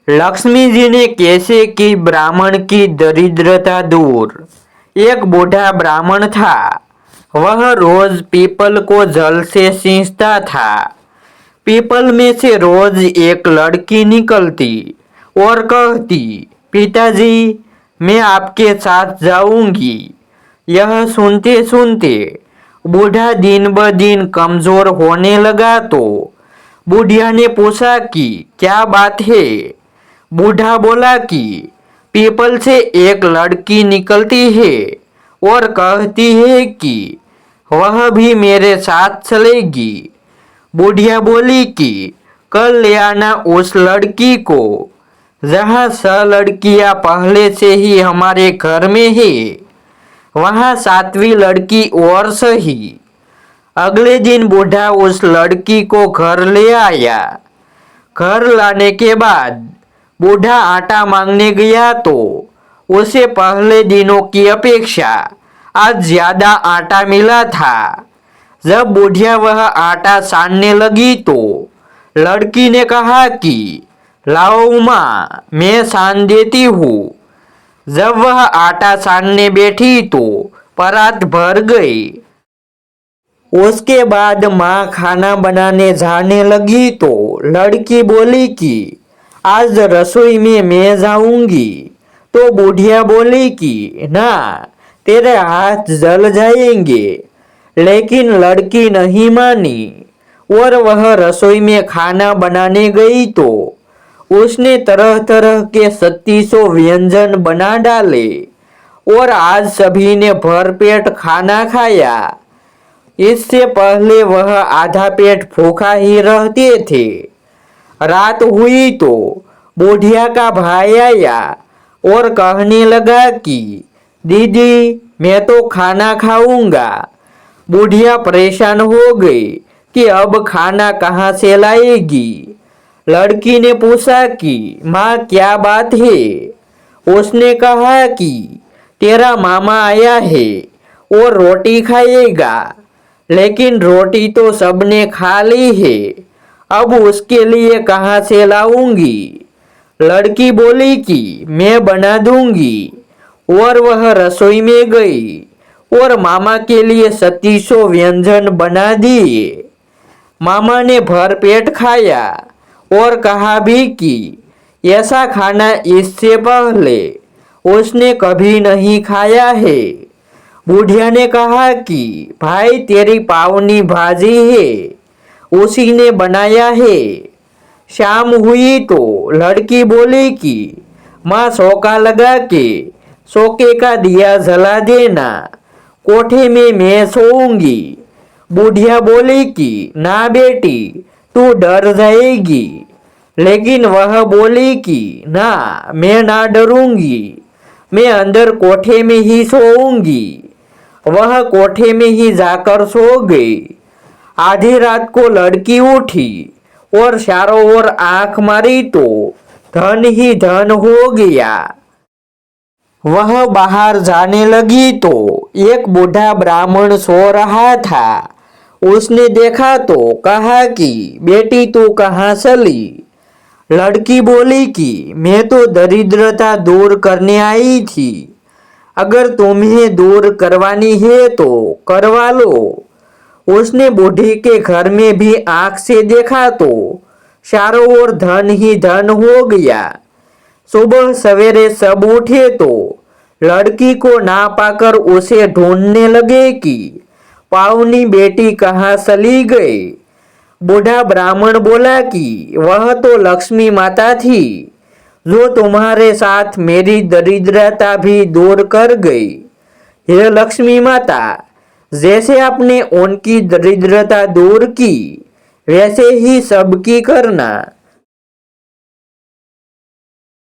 लक्ष्मी जी ने कैसे की ब्राह्मण की दरिद्रता दूर। एक बूढ़ा ब्राह्मण था। वह रोज पीपल को जल से सींचता था। पीपल में से रोज एक लड़की निकलती और कहती, पिताजी मैं आपके साथ जाऊंगी। यह सुनते सुनते बूढ़ा दिन ब दिन कमजोर होने लगा। तो बुढ़िया ने पूछा कि क्या बात है। बूढ़ा बोला कि पीपल से एक लड़की निकलती है और कहती है कि वह भी मेरे साथ चलेगी। बुढ़िया बोली कि कल ले आना उस लड़की को। जहाँ 6 लड़कियां पहले से ही हमारे घर में है, वहाँ 7वीं लड़की और सही। अगले दिन बूढ़ा उस लड़की को घर ले आया। घर लाने के बाद बूढ़ा आटा मांगने गया तो उसे पहले दिनों की अपेक्षा आज ज्यादा आटा मिला था। जब बुढ़िया वह आटा सानने लगी तो लड़की ने कहा कि लाओ माँ मैं सान देती हूँ। जब वह आटा सानने बैठी तो परात भर गई। उसके बाद माँ खाना बनाने जाने लगी तो लड़की बोली कि आज रसोई में मैं जाऊंगी। तो बुढ़िया बोली कि ना, तेरे हाथ जल जाएंगे। लेकिन लड़की नहीं मानी और वह रसोई में खाना बनाने गई तो उसने तरह तरह के 3600 व्यंजन बना डाले और आज सभी ने भरपेट खाना खाया। इससे पहले वह आधा पेट भूखा ही रहते थे। रात हुई तो बुढ़िया का भाई आया और कहने लगा कि दीदी मैं तो खाना खाऊंगा। बुढ़िया परेशान हो गई कि अब खाना कहाँ से लाएगी। लड़की ने पूछा कि माँ क्या बात है। उसने कहा कि तेरा मामा आया है और रोटी खाएगा। लेकिन रोटी तो सबने खा ली है, अब उसके लिए कहाँ से लाऊंगी। लड़की बोली कि मैं बना दूंगी और वह रसोई में गई और मामा के लिए 3600 व्यंजन बना दिए। मामा ने भरपेट खाया और कहा भी कि ऐसा खाना इससे पहले उसने कभी नहीं खाया है। बुढ़िया ने कहा कि भाई तेरी पावनी भाजी है, उसी ने बनाया है। शाम हुई तो लड़की बोली कि माँ शौका लगा के शौके का दिया जला देना, कोठे में मैं सोऊंगी। बुढ़िया बोली कि ना बेटी तू डर जाएगी। लेकिन वह बोली कि ना मैं ना डरूंगी, मैं अंदर कोठे में ही सोऊंगी। वह कोठे में ही जाकर सो गई। आधी रात को लड़की उठी और चारों ओर आंख मारी तो धन ही धन हो गया। वह बाहर जाने लगी तो एक बूढ़ा ब्राह्मण सो रहा था। उसने देखा तो कहा कि बेटी तू कहाँ चली। लड़की बोली कि मैं तो दरिद्रता दूर करने आई थी, अगर तुम्हें दूर करवानी है तो करवा लो। उसने बूढ़ी के घर में भी आंख से देखा तो चारों ओर धन ही धन हो गया। सुबह सवेरे सब उठे तो लड़की को ना पाकर उसे ढूंढने लगे कि पावनी बेटी कहाँ चली गई। बूढ़ा ब्राह्मण बोला कि वह तो लक्ष्मी माता थी, जो तुम्हारे साथ मेरी दरिद्रता भी दूर कर गई। हे लक्ष्मी माता, जैसे आपने उनकी दरिद्रता दूर की, वैसे ही सबकी करना।